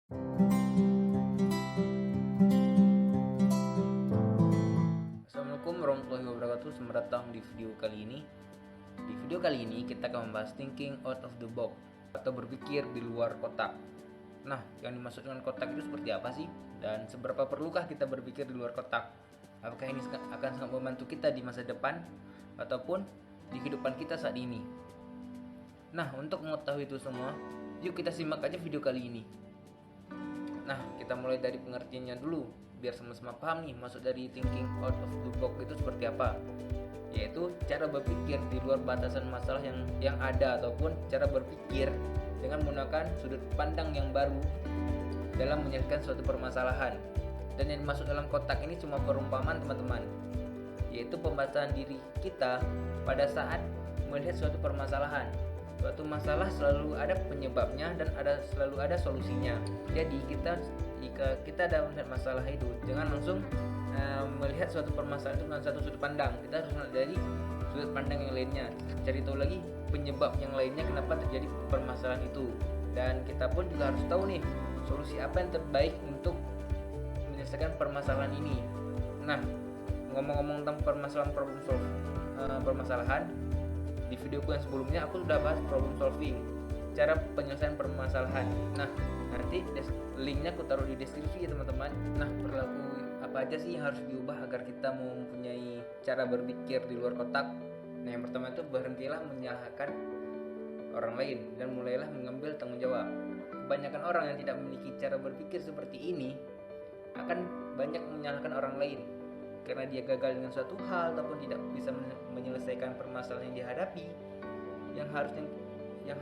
Assalamualaikum warahmatullahi wabarakatuh. Selamat datang di video kali ini. Di video kali ini kita akan membahas thinking out of the box atau berpikir di luar kotak. Nah, yang dimaksud dengan kotak itu seperti apa sih? Dan seberapa perlukah kita berpikir di luar kotak? Apakah ini akan sangat membantu kita di masa depan ataupun di kehidupan kita saat ini? Nah, untuk mengetahui itu semua, yuk kita simak aja video kali ini. Nah, kita mulai dari pengertiannya dulu biar sama-sama paham nih maksud dari thinking out of the box itu seperti apa, yaitu cara berpikir di luar batasan masalah yang ada ataupun cara berpikir dengan menggunakan sudut pandang yang baru dalam menyelesaikan suatu permasalahan. Dan yang dimaksud dalam kotak ini cuma perumpamaan teman-teman, yaitu pembatasan diri kita pada saat melihat suatu permasalahan. Suatu masalah selalu ada penyebabnya dan selalu ada solusinya. Jadi jika kita ada melihat masalah itu, jangan langsung melihat suatu permasalahan itu dengan satu sudut pandang. Kita harus melihat dari sudut pandang yang lainnya, cari tahu lagi penyebab yang lainnya kenapa terjadi permasalahan itu. Dan kita pun juga harus tahu nih solusi apa yang terbaik untuk menyelesaikan permasalahan ini. Nah, ngomong-ngomong tentang permasalahan, di videoku yang sebelumnya aku sudah bahas problem solving, cara penyelesaian permasalahan. Nah, nanti linknya aku taruh di deskripsi ya teman-teman. Nah, perilaku apa aja sih yang harus diubah agar kita mempunyai cara berpikir di luar kotak? Nah, yang pertama itu berhentilah menyalahkan orang lain dan mulailah mengambil tanggung jawab. Kebanyakan orang yang tidak memiliki cara berpikir seperti ini akan banyak menyalahkan orang lain karena dia gagal dengan suatu hal ataupun tidak bisa menyelesaikan permasalahan yang dihadapi. Yang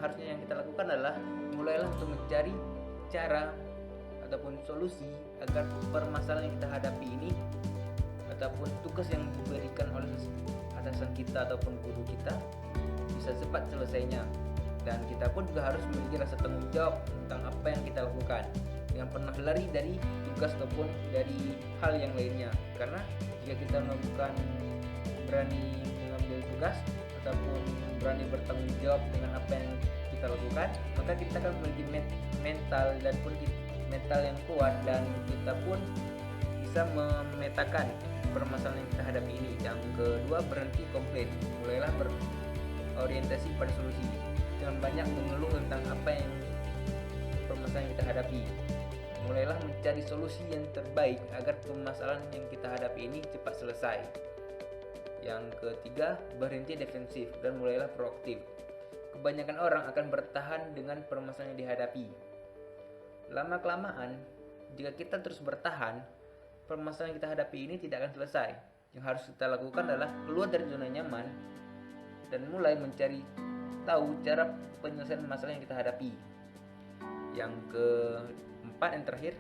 harusnya yang kita lakukan adalah mulailah untuk mencari cara ataupun solusi agar permasalahan yang kita hadapi ini ataupun tugas yang diberikan oleh atasan kita ataupun guru kita bisa cepat selesainya. Dan kita pun juga harus memiliki rasa tanggung jawab tentang apa yang kita lakukan, jangan pernah lari dari tugas ataupun dari hal yang lainnya. Karena jika kita melakukan berani mengambil tugas ataupun berani bertanggung jawab dengan apa yang kita lakukan, maka kita akan memiliki mental yang kuat dan kita pun bisa memetakan permasalahan yang kita hadapi ini. Yang kedua, berhenti komplain, mulailah berorientasi pada solusi. Jangan banyak mengeluh tentang apa yang permasalahan yang kita hadapi. Mulailah mencari solusi yang terbaik agar permasalahan yang kita hadapi ini cepat selesai. Yang ketiga, berhenti defensif dan mulailah proaktif. Kebanyakan orang akan bertahan dengan permasalahan yang dihadapi. Lama-kelamaan, jika kita terus bertahan, permasalahan yang kita hadapi ini tidak akan selesai. Yang harus kita lakukan adalah keluar dari zona nyaman dan mulai mencari tahu cara penyelesaian masalah yang kita hadapi. Yang keempat, yang terakhir,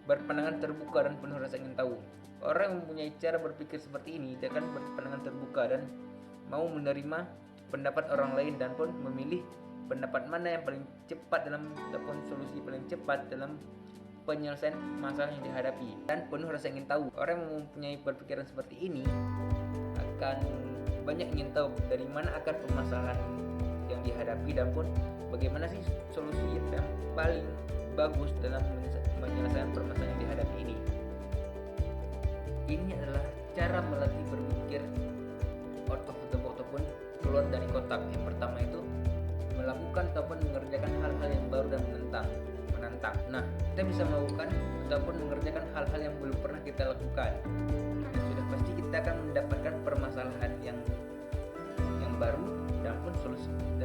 berpandangan terbuka dan penuh rasa ingin tahu. Orang yang mempunyai cara berpikir seperti ini dia akan berpandangan terbuka dan mau menerima pendapat orang lain dan pun memilih pendapat mana yang paling cepat ataupun solusi paling cepat dalam penyelesaian masalah yang dihadapi, dan penuh rasa ingin tahu. Orang yang mempunyai berpikiran seperti ini akan banyak ingin tahu dari mana akar permasalahan yang dihadapi dan pun bagaimana sih solusi yang paling bagus dalam menyelesaikan permasalahan yang dihadapi ini. Ini adalah cara melatih berpikir out of the box ataupun keluar dari kotak. Yang pertama itu melakukan ataupun mengerjakan hal-hal yang baru dan menantang. Nah, kita bisa melakukan ataupun mengerjakan hal-hal yang belum pernah kita lakukan. Dan sudah pasti kita akan mendapatkan permasalahan yang baru dan pun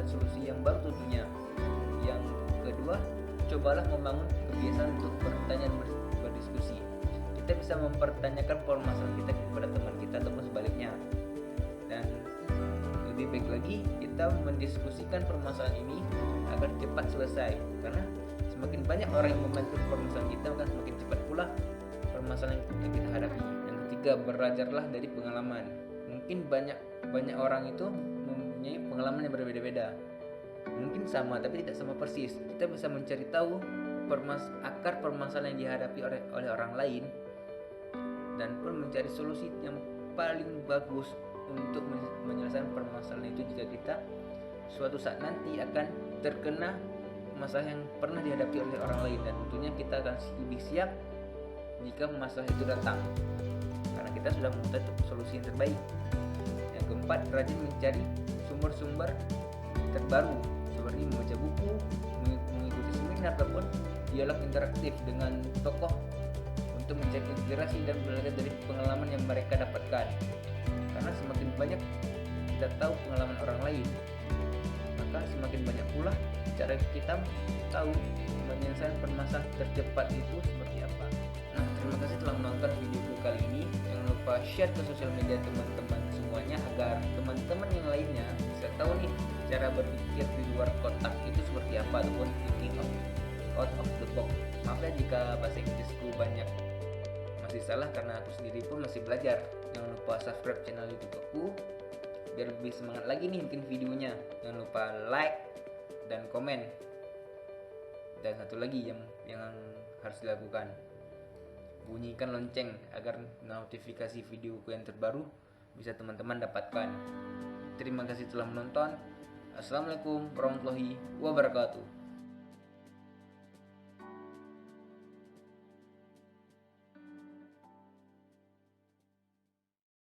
solusi yang baru tentunya. Yang kedua, cobalah membangun kebiasaan untuk bertanya dan berdiskusi. Kita bisa mempertanyakan permasalahan kita kepada teman kita ataupun sebaliknya. Dan lebih baik lagi kita mendiskusikan permasalahan ini agar cepat selesai. Karena semakin banyak orang yang membantu permasalahan kita, maka semakin cepat pula permasalahan yang kita hadapi. Yang ketiga, belajarlah dari pengalaman. Mungkin banyak orang itu mempunyai pengalaman yang berbeda-beda. Mungkin sama tapi tidak sama persis. Kita bisa mencari tahu akar permasalahan yang dihadapi oleh orang lain dan pun mencari solusi yang paling bagus untuk menyelesaikan permasalahan itu jika kita suatu saat nanti akan terkena masalah yang pernah dihadapi oleh orang lain, dan tentunya kita akan lebih siap jika masalah itu datang karena kita sudah memutuskan solusi yang terbaik. Yang keempat, rajin mencari sumber-sumber terbaru seperti membaca buku, mengikuti seminar ataupun dialog interaktif dengan tokoh untuk mencari inspirasi dan belajar dari pengalaman yang mereka dapatkan. Karena semakin banyak kita tahu pengalaman orang lain, maka semakin banyak pula cara kita tahu penyelesaian permasalahan tercepat itu seperti apa. Nah, terima kasih telah menonton video kali ini. Jangan lupa share ke sosial media teman-teman semuanya agar teman-teman yang lainnya bisa tahu nih cara berpikir di luar kotak itu seperti apa, ataupun thinking out of the box. Maaf ya jika bahasa Inggrisku banyak masih salah karena aku sendiri pun masih belajar. Jangan lupa subscribe channel YouTube aku biar lebih semangat lagi nih bikin videonya. Jangan lupa like dan komen. Dan satu lagi yang harus dilakukan, bunyikan lonceng agar notifikasi videoku yang terbaru bisa teman-teman dapatkan. Terima kasih telah menonton. Assalamualaikum warahmatullahi wabarakatuh.